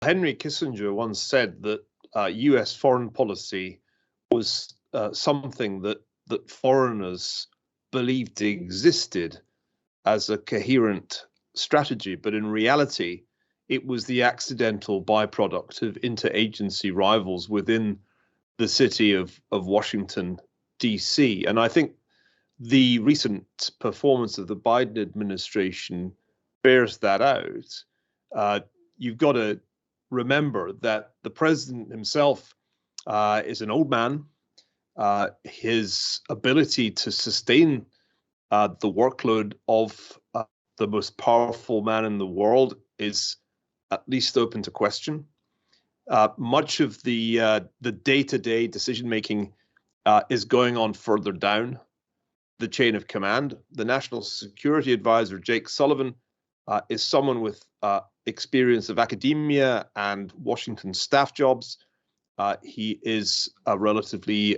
Henry Kissinger once said that US foreign policy was something that foreigners believed existed as a coherent strategy, but in reality, it was the accidental byproduct of interagency rivals within the city of Washington, D.C. And I think the recent performance of the Biden administration bears that out. You've got to remember that the president himself is an old man. His ability to sustain the workload of the most powerful man in the world is at least open to question. Much of the day-to-day decision-making is going on further down the chain of command. The National Security Advisor, Jake Sullivan, is someone with experience of academia and Washington staff jobs. He is a relatively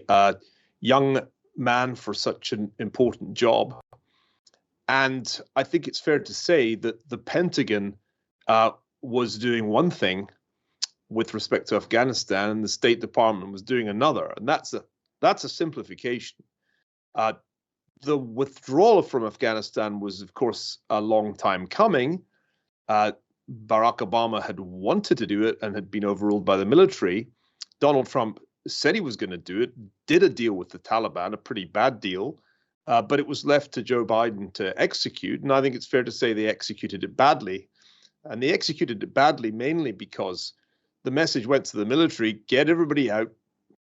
young man for such an important job. And I think it's fair to say that the Pentagon was doing one thing with respect to Afghanistan, and the State Department was doing another. And that's a simplification. The withdrawal from Afghanistan was, of course, a long time coming. Barack Obama had wanted to do it and had been overruled by the military. Donald Trump said he was going to do it, did a deal with the Taliban, a pretty bad deal, but it was left to Joe Biden to execute. And I think it's fair to say they executed it badly. And they executed it badly mainly because the message went to the military: get everybody out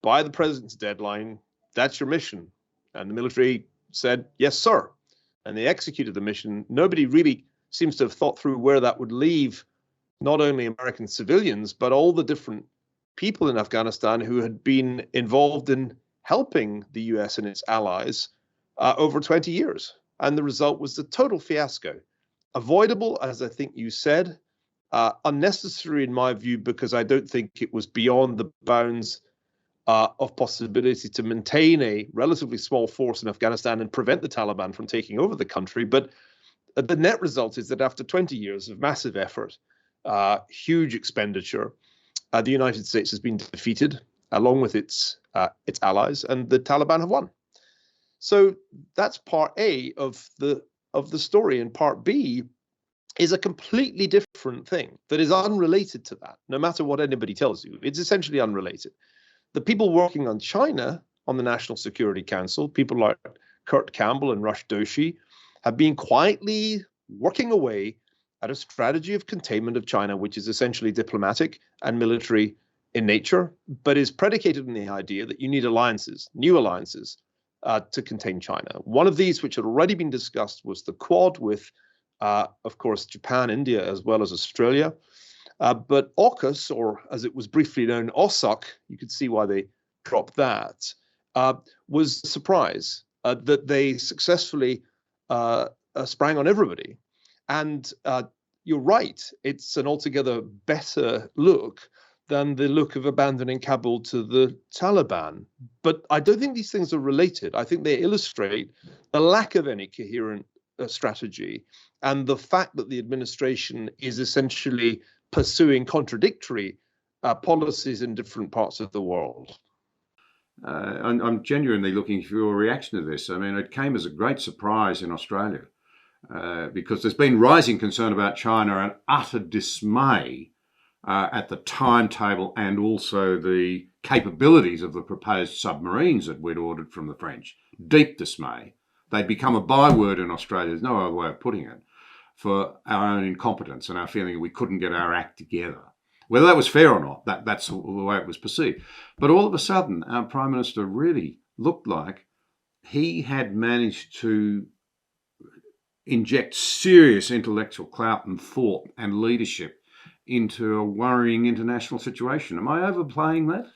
by the president's deadline. That's your mission. And the military said, yes, sir. And they executed the mission. Nobody really seems to have thought through where that would leave not only American civilians, but all the different people in Afghanistan who had been involved in helping the US and its allies over 20 years. And the result was a total fiasco. Avoidable, as I think you said, unnecessary in my view, because I don't think it was beyond the bounds of possibility to maintain a relatively small force in Afghanistan and prevent the Taliban from taking over the country. But the net result is that after 20 years of massive effort, huge expenditure, the United States has been defeated along with its allies, and the Taliban have won. So that's part A of the story, and part B is a completely different thing that is unrelated to that. No matter what anybody tells you, it's essentially unrelated. The people working on China on the National Security Council, people like Kurt Campbell and Rush Doshi, have been quietly working away at a strategy of containment of China, which is essentially diplomatic and military in nature, but is predicated on the idea that you need alliances, new alliances, to contain China. One of these, which had already been discussed, was the Quad with, of course, Japan, India, as well as Australia. But AUKUS, or as it was briefly known, OSUK, you could see why they dropped that, was a surprise that they successfully sprang on everybody. And you're right, it's an altogether better look than the look of abandoning Kabul to the Taliban. But I don't think these things are related. I think they illustrate the lack of any coherent strategy and the fact that the administration is essentially pursuing contradictory policies in different parts of the world. I'm genuinely looking for your reaction to this. I mean, it came as a great surprise in Australia because there's been rising concern about China and utter dismay at the timetable and also the capabilities of the proposed submarines that we'd ordered from the French. Deep dismay. They'd become a byword in Australia, there's no other way of putting it, for our own incompetence and our feeling that we couldn't get our act together. Whether that was fair or not, that's the way it was perceived. But all of a sudden, our Prime Minister really looked like he had managed to inject serious intellectual clout and thought and leadership into a worrying international situation. Am I overplaying that?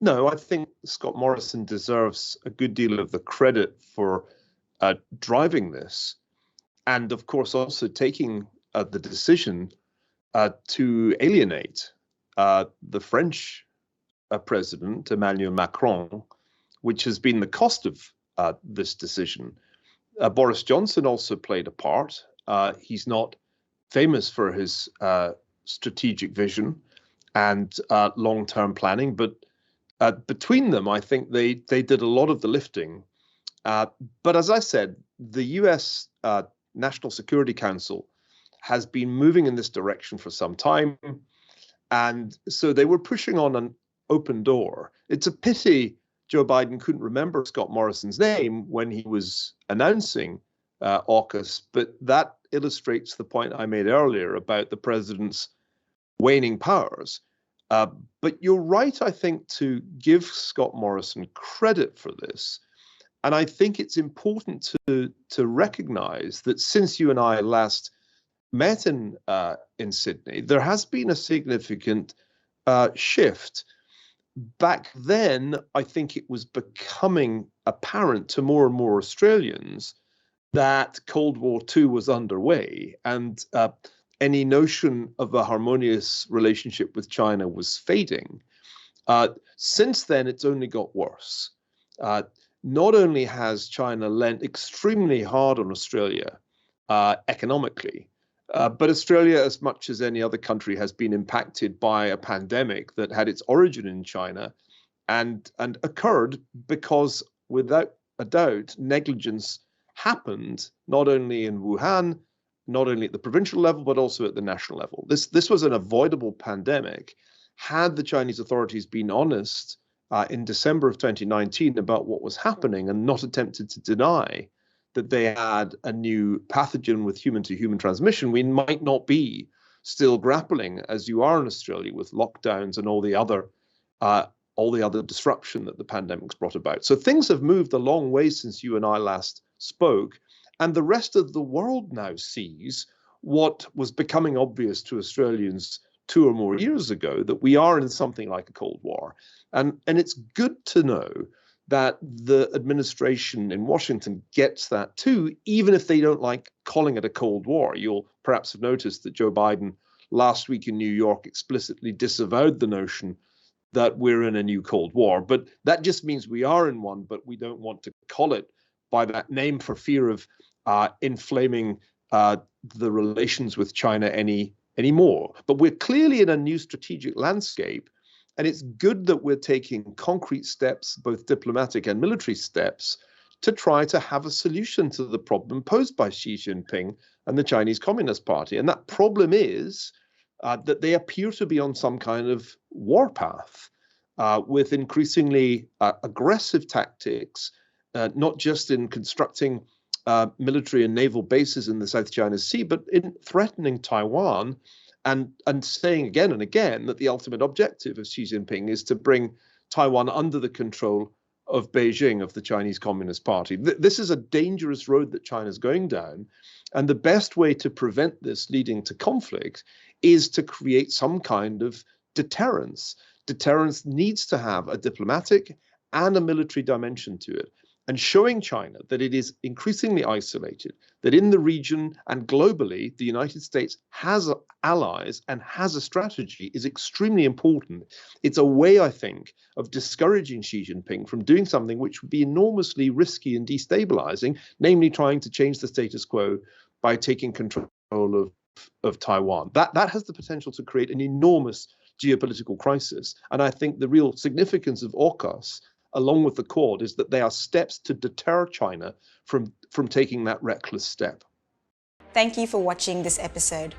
No, I think Scott Morrison deserves a good deal of the credit for driving this. And of course, also taking the decision to alienate the French president, Emmanuel Macron, which has been the cost of this decision. Boris Johnson also played a part. He's not famous for his strategic vision. and long-term planning. But between them, I think they did a lot of the lifting. But as I said, the US National Security Council has been moving in this direction for some time. And so they were pushing on an open door. It's a pity Joe Biden couldn't remember Scott Morrison's name when he was announcing AUKUS, but that illustrates the point I made earlier about the president's waning powers. But you're right, I think, to give Scott Morrison credit for this. And I think it's important to recognize that since you and I last met in Sydney, there has been a significant shift. Back then, I think it was becoming apparent to more and more Australians that Cold War II was underway, and any notion of a harmonious relationship with China was fading. Since then, it's only got worse. Not only has China lent extremely hard on Australia economically, but Australia, as much as any other country, has been impacted by a pandemic that had its origin in China and occurred because, without a doubt, negligence happened not only in Wuhan, not only at the provincial level, but also at the national level. This was an avoidable pandemic. Had the Chinese authorities been honest in December of 2019 about what was happening and not attempted to deny that they had a new pathogen with human-to-human transmission, we might not be still grappling, as you are in Australia, with lockdowns and all the other disruption that the pandemic's brought about. So things have moved a long way since you and I last spoke, and the rest of the world now sees what was becoming obvious to Australians 2 or more years ago, that we are in something like a Cold War. And it's good to know that the administration in Washington gets that too, even if they don't like calling it a Cold War. You'll perhaps have noticed that Joe Biden last week in New York explicitly disavowed the notion that we're in a new Cold War. But that just means we are in one, but we don't want to call it by that name for fear of inflaming the relations with China anymore. But we're clearly in a new strategic landscape. And it's good that we're taking concrete steps, both diplomatic and military steps, to try to have a solution to the problem posed by Xi Jinping and the Chinese Communist Party. And that problem is that they appear to be on some kind of warpath with increasingly aggressive tactics, not just in constructing military and naval bases in the South China Sea, but in threatening Taiwan. And saying again and again that the ultimate objective of Xi Jinping is to bring Taiwan under the control of Beijing, of the Chinese Communist Party. This is a dangerous road that China's going down. And the best way to prevent this leading to conflict is to create some kind of deterrence. Deterrence needs to have a diplomatic and a military dimension to it. And showing China that it is increasingly isolated, that in the region and globally, the United States has allies and has a strategy is extremely important. It's a way, I think, of discouraging Xi Jinping from doing something which would be enormously risky and destabilizing, namely trying to change the status quo by taking control of Taiwan. That has the potential to create an enormous geopolitical crisis. And I think the real significance of AUKUS, along with the Quad, is that they are steps to deter China from taking that reckless step. Thank you for watching this episode.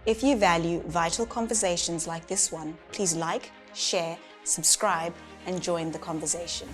If you value vital conversations like this one, please like, share, subscribe, and join the conversation.